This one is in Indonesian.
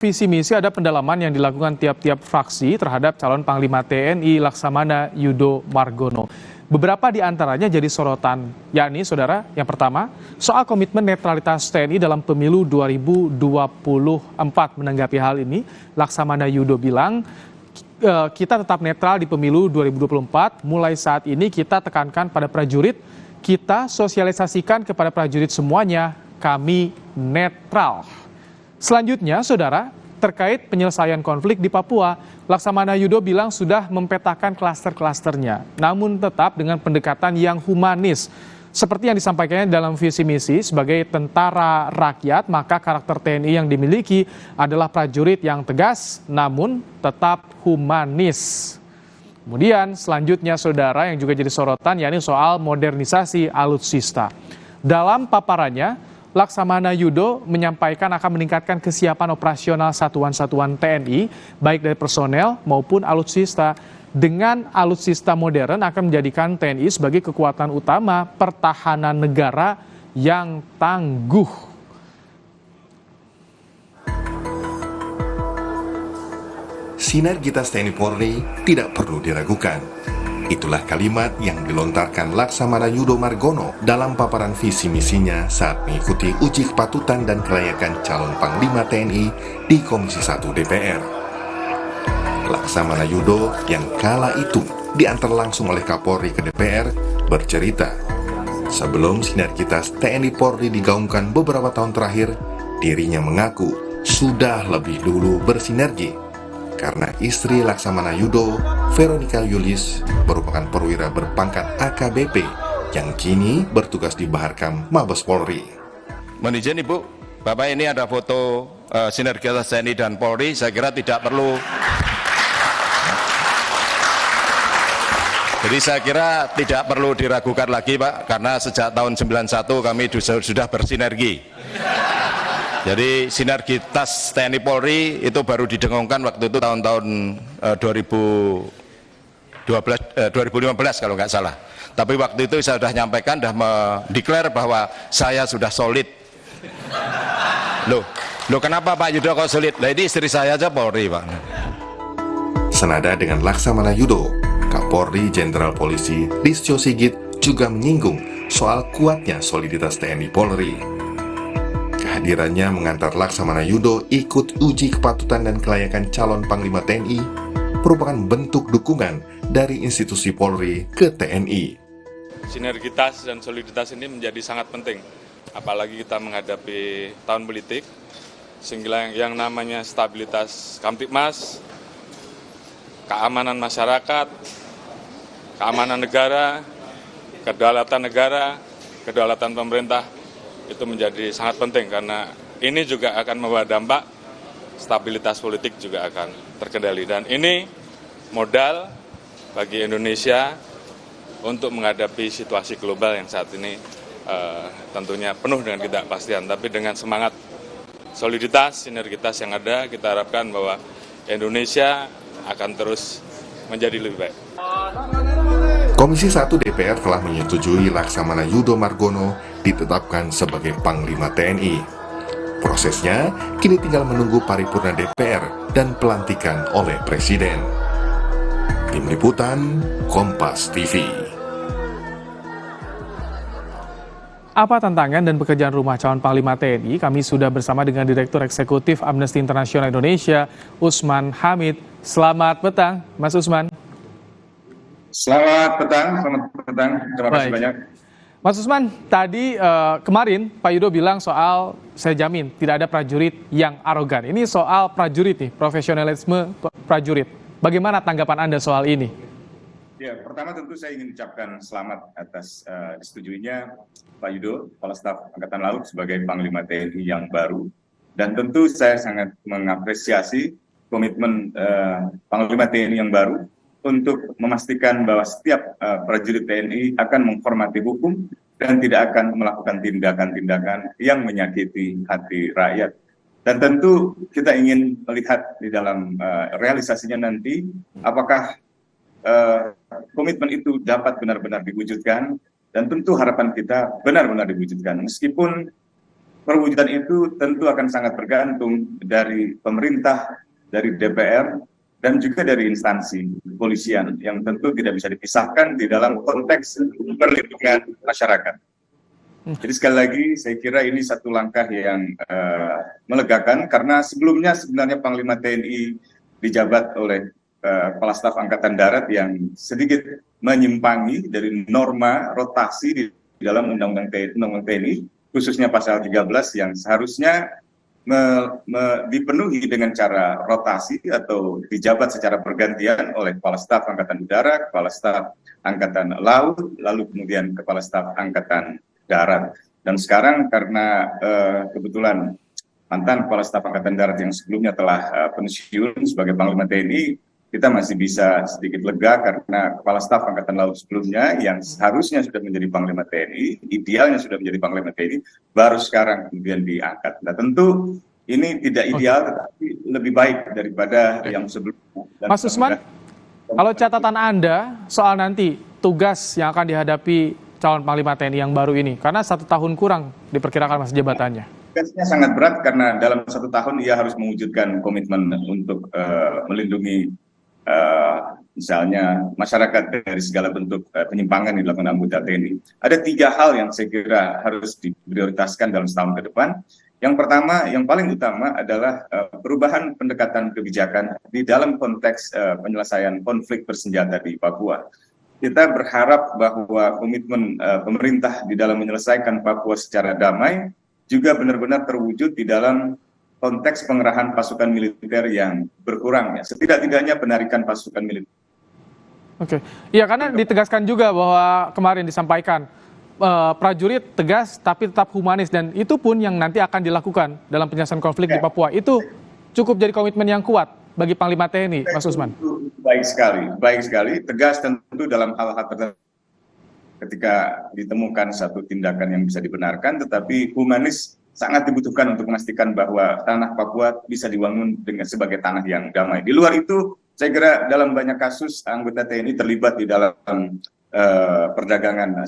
Visi misi ada pendalaman yang dilakukan tiap-tiap fraksi terhadap calon Panglima TNI Laksamana Yudo Margono. Beberapa di antaranya jadi sorotan, yakni saudara, yang pertama, soal komitmen netralitas TNI dalam pemilu 2024. Menanggapi hal ini, Laksamana Yudo bilang, kita tetap netral di pemilu 2024, mulai saat ini kita tekankan pada prajurit, kita sosialisasikan kepada prajurit semuanya, kami netral. Selanjutnya, saudara, terkait penyelesaian konflik di Papua, Laksamana Yudo bilang sudah mempetakan klaster-klasternya, namun tetap dengan pendekatan yang humanis. Seperti yang disampaikannya dalam visi misi, sebagai tentara rakyat, maka karakter TNI yang dimiliki adalah prajurit yang tegas, namun tetap humanis. Kemudian selanjutnya, saudara, yang juga jadi sorotan, yakni soal modernisasi alutsista. Dalam paparannya, Laksamana Yudo menyampaikan akan meningkatkan kesiapan operasional satuan-satuan TNI, baik dari personel maupun alutsista. Dengan alutsista modern akan menjadikan TNI sebagai kekuatan utama pertahanan negara yang tangguh. Sinergitas TNI Polri tidak perlu diragukan. Itulah kalimat yang dilontarkan Laksamana Yudo Margono dalam paparan visi misinya saat mengikuti uji kepatutan dan kelayakan calon Panglima TNI di Komisi 1 DPR. Laksamana Yudo yang kala itu diantar langsung oleh Kapolri ke DPR bercerita, sebelum sinergitas TNI Polri digaungkan beberapa tahun terakhir, dirinya mengaku sudah lebih dulu bersinergi karena istri Laksamana Yudo, Veronica Yulis, merupakan perwira berpangkat AKBP yang kini bertugas di Baharkam Mabes Polri. Mohon izin Ibu, Bapak, ini ada foto sinergitas TNI dan Polri, saya kira tidak perlu. Jadi saya kira tidak perlu diragukan lagi Pak, karena sejak tahun 91 kami sudah bersinergi. Jadi sinergitas TNI Polri itu baru didengungkan waktu itu tahun-tahun 2015 kalau nggak salah. Tapi waktu itu saya sudah nyampaikan, sudah mendeklar bahwa saya sudah solid. Loh kenapa Pak Yudo kok solid? Lah ini istri saya aja Polri Pak. Senada dengan Laksamana Yudo, Kapolri Jenderal Polisi Listio Sigit juga menyinggung soal kuatnya soliditas TNI Polri. Kehadirannya mengantar Laksamana Yudo ikut uji kepatutan dan kelayakan calon Panglima TNI merupakan bentuk dukungan dari institusi Polri ke TNI. Sinergitas dan soliditas ini menjadi sangat penting, apalagi kita menghadapi tahun politik, sehingga yang namanya stabilitas Kamtibmas, keamanan masyarakat, keamanan negara, kedaulatan pemerintah, itu menjadi sangat penting karena ini juga akan membawa dampak stabilitas politik juga akan terkendali. Dan ini modal bagi Indonesia untuk menghadapi situasi global yang saat ini tentunya penuh dengan ketidakpastian. Tapi dengan semangat soliditas, sinergitas yang ada, kita harapkan bahwa Indonesia akan terus menjadi lebih baik. Komisi 1 DPR telah menyetujui Laksamana Yudo Margono ditetapkan sebagai Panglima TNI. Prosesnya kini tinggal menunggu paripurna DPR dan pelantikan oleh Presiden. Tim Liputan, Kompas TV. Apa tantangan dan pekerjaan rumah calon Panglima TNI? Kami sudah bersama dengan Direktur Eksekutif Amnesty International Indonesia, Usman Hamid. Selamat petang, Mas Usman. Selamat petang. Terima kasih banyak. Mas Usman, tadi kemarin Pak Yudo bilang soal, saya jamin, tidak ada prajurit yang arogan. Ini soal prajurit nih, profesionalisme prajurit. Bagaimana tanggapan Anda soal ini? Ya, pertama tentu saya ingin ucapkan selamat atas disetujuinya Pak Yudo, Kepala Staf Angkatan Laut sebagai Panglima TNI yang baru. Dan tentu saya sangat mengapresiasi komitmen Panglima TNI yang baru untuk memastikan bahwa setiap prajurit TNI akan menghormati hukum dan tidak akan melakukan tindakan-tindakan yang menyakiti hati rakyat. Dan tentu kita ingin melihat di dalam realisasinya nanti, apakah komitmen itu dapat benar-benar diwujudkan, dan tentu harapan kita benar-benar diwujudkan. Meskipun perwujudan itu tentu akan sangat bergantung dari pemerintah, dari DPR, dan juga dari instansi kepolisian yang tentu tidak bisa dipisahkan di dalam konteks perlindungan masyarakat. Jadi sekali lagi saya kira ini satu langkah yang melegakan karena sebelumnya sebenarnya Panglima TNI dijabat oleh Kepala Staf Angkatan Darat yang sedikit menyimpangi dari norma rotasi di dalam Undang-Undang TNI, khususnya pasal 13 yang seharusnya dipenuhi dengan cara rotasi atau dijabat secara bergantian oleh Kepala Staf Angkatan Udara, Kepala Staf Angkatan Laut, lalu kemudian Kepala Staf Angkatan Darat. Dan sekarang karena kebetulan mantan Kepala Staf Angkatan Darat yang sebelumnya telah pensiun sebagai Panglima TNI, kita masih bisa sedikit lega karena Kepala Staf Angkatan Laut sebelumnya yang seharusnya sudah menjadi Panglima TNI, idealnya sudah menjadi Panglima TNI, baru sekarang kemudian diangkat. Nah tentu ini tidak ideal, tetapi lebih baik daripada yang sebelumnya. Mas Usman, kalau catatan Anda soal nanti tugas yang akan dihadapi calon Panglima TNI yang baru ini, karena 1 tahun kurang diperkirakan masa jabatannya. Tugasnya sangat berat karena dalam 1 tahun ia harus mewujudkan komitmen untuk melindungi misalnya masyarakat dari segala bentuk penyimpangan yang dilakukan anggota TNI. Ada 3 hal yang saya kira harus diprioritaskan dalam setahun ke depan. Yang pertama, yang paling utama adalah perubahan pendekatan kebijakan di dalam konteks penyelesaian konflik bersenjata di Papua. Kita berharap bahwa komitmen pemerintah di dalam menyelesaikan Papua secara damai juga benar-benar terwujud di dalam konteks pengerahan pasukan militer yang berkurang, ya. Setidak-tidaknya penarikan pasukan militer. Oke, iya karena ditegaskan juga bahwa kemarin disampaikan prajurit tegas tapi tetap humanis dan itu pun yang nanti akan dilakukan dalam penyelesaian konflik di Papua. Itu cukup jadi komitmen yang kuat bagi Panglima TNI, Mas Usman. Baik sekali, tegas tentu dalam hal-hal tertentu ketika ditemukan satu tindakan yang bisa dibenarkan, tetapi humanis sangat dibutuhkan untuk memastikan bahwa tanah Papua bisa dibangun dengan sebagai tanah yang damai. Di luar itu, saya kira dalam banyak kasus anggota TNI terlibat di dalam perdagangan